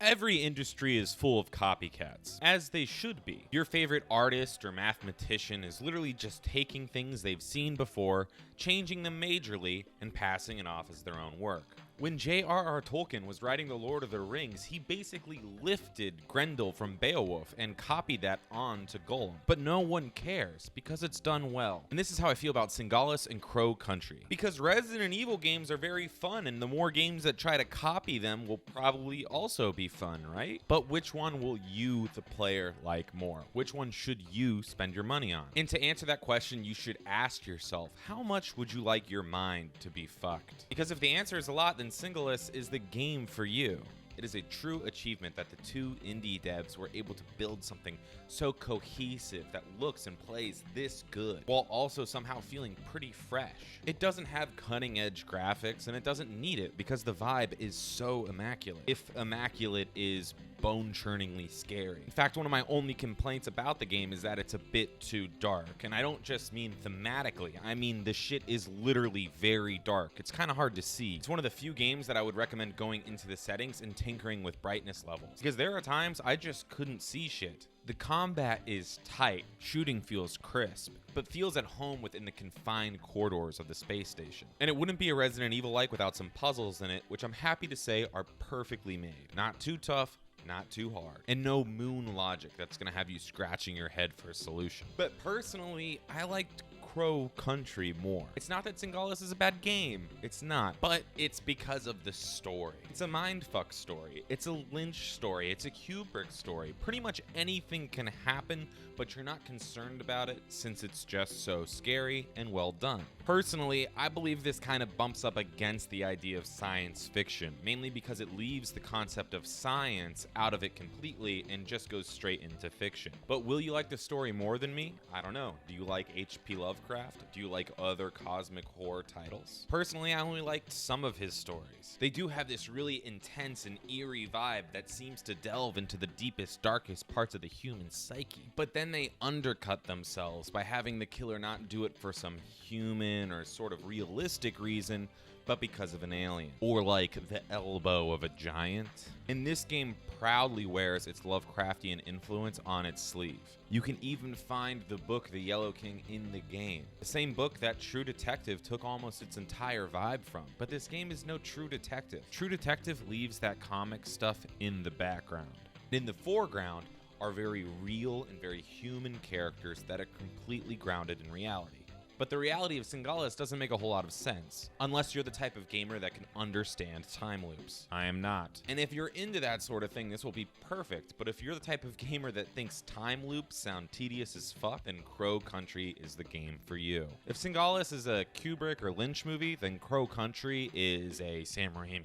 Every industry is full of copycats, as they should be. Your favorite artist or mathematician is literally just taking things they've seen before, changing them majorly, and passing it off as their own work. When J.R.R. Tolkien was writing The Lord of the Rings, he basically lifted Grendel from Beowulf and copied that on to Gollum. But no one cares, because it's done well. And this is how I feel about Signalis and Crow Country. Because Resident Evil games are very fun, and the more games that try to copy them will probably also be fun, right? But which one will you, the player, like more? Which one should you spend your money on? And to answer that question, you should ask yourself, how much would you like your mind to be fucked? Because if the answer is a lot, then Signalis is the game for you. It is a true achievement that the two indie devs were able to build something so cohesive that looks and plays this good, while also somehow feeling pretty fresh. It doesn't have cutting-edge graphics, and it doesn't need it because the vibe is so immaculate. If immaculate is bone-churningly scary. In fact, one of my only complaints about the game is that it's a bit too dark, and I don't just mean thematically, I mean the shit is literally very dark. It's kind of hard to see. It's one of the few games that I would recommend going into the settings and tinkering with brightness levels, because there are times I just couldn't see shit. The combat is tight, shooting feels crisp, but feels at home within the confined corridors of the space station. And it wouldn't be a Resident Evil-like without some puzzles in it, which I'm happy to say are perfectly made. Not too tough, not too hard, and no moon logic that's gonna have you scratching your head for a solution. But personally, I liked Crow Country more. It's not that Signalis is a bad game, it's not, but it's because of the story. It's a mindfuck story, it's a Lynch story, it's a Kubrick story. Pretty much anything can happen, but you're not concerned about it since it's just so scary and well done. Personally, I believe this kind of bumps up against the idea of science fiction, mainly because it leaves the concept of science out of it completely and just goes straight into fiction. But will you like the story more than me? I don't know. Do you like H.P. Lovecraft? Do you like other cosmic horror titles? Personally, I only liked some of his stories. They do have this really intense and eerie vibe that seems to delve into the deepest, darkest parts of the human psyche. But then they undercut themselves by having the killer not do it for some human or sort of realistic reason, but because of an alien, or like the elbow of a giant. And this game proudly wears its Lovecraftian influence on its sleeve. You can even find the book The Yellow King in the game, the same book that True Detective took almost its entire vibe from. But this game is no True Detective. True Detective leaves that comic stuff in the background. In the foreground are very real and very human characters that are completely grounded in reality. But the reality of Signalis doesn't make a whole lot of sense, unless you're the type of gamer that can understand time loops. I am not. And if you're into that sort of thing, this will be perfect, but if you're the type of gamer that thinks time loops sound tedious as fuck, then Crow Country is the game for you. If Signalis is a Kubrick or Lynch movie, then Crow Country is a Sam Raimi movie.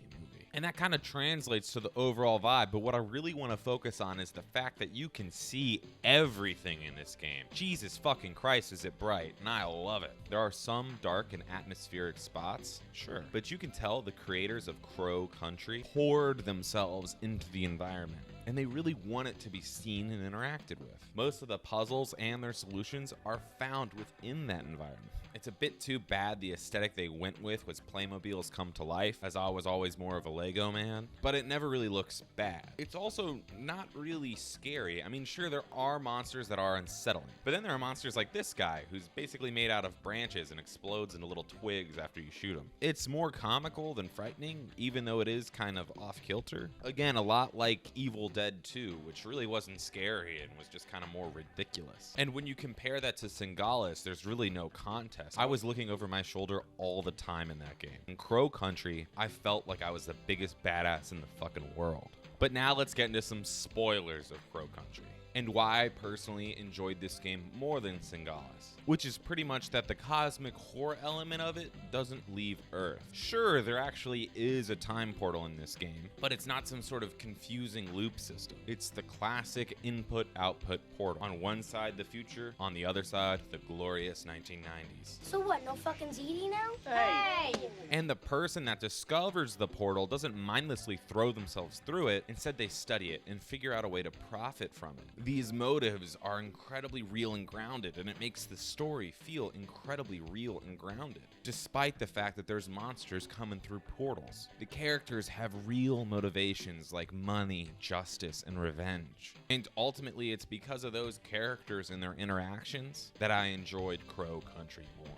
And that kind of translates to the overall vibe, but what I really want to focus on is the fact that you can see everything in this game. Jesus fucking Christ, is it bright, and I love it. There are some dark and atmospheric spots, sure, but you can tell the creators of Crow Country poured themselves into the environment, and they really want it to be seen and interacted with. Most of the puzzles and their solutions are found within that environment. It's a bit too bad the aesthetic they went with was Playmobil's come to life, as I was always more of a Lego man, but it never really looks bad. It's also not really scary. I mean, sure, there are monsters that are unsettling, but then there are monsters like this guy, who's basically made out of branches and explodes into little twigs after you shoot him. It's more comical than frightening, even though it is kind of off-kilter. Again, a lot like Evil Dead 2, which really wasn't scary and was just kind of more ridiculous. And when you compare that to Signalis, there's really no contest. I was looking over my shoulder all the time in that game. In Crow Country, I felt like I was the biggest badass in the fucking world. But now let's get into some spoilers of Crow Country, and why I personally enjoyed this game more than Signalis, which is pretty much that the cosmic horror element of it doesn't leave Earth. Sure, there actually is a time portal in this game, but it's not some sort of confusing loop system. It's the classic input-output portal. On one side, the future, on the other side, the glorious 1990s. So what, no fucking ZD now? Hey! And the person that discovers the portal doesn't mindlessly throw themselves through it, instead they study it and figure out a way to profit from it. These motives are incredibly real and grounded, and it makes the story feel incredibly real and grounded. Despite the fact that there's monsters coming through portals, the characters have real motivations like money, justice, and revenge. And ultimately, it's because of those characters and their interactions that I enjoyed Crow Country more.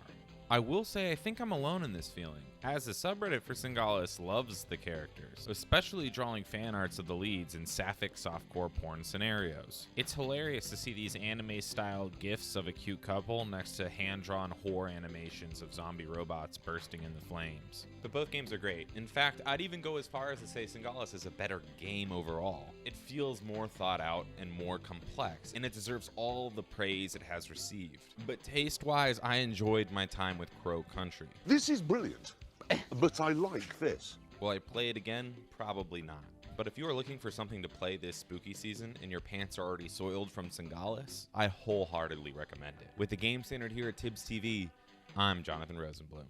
I will say I think I'm alone in this feeling, as the subreddit for Signalis loves the characters, especially drawing fan arts of the leads in sapphic softcore porn scenarios. It's hilarious to see these anime-style gifs of a cute couple next to hand-drawn horror animations of zombie robots bursting into flames. But both games are great. In fact, I'd even go as far as to say Signalis is a better game overall. It feels more thought out and more complex, and it deserves all the praise it has received. But taste-wise, I enjoyed my time with Crow Country. This is brilliant, but I like this. Will I play it again? Probably not. But if you are looking for something to play this spooky season and your pants are already soiled from Signalis, I wholeheartedly recommend it. With the game standard here at Tibbs TV, I'm Jonathan Rosenblum.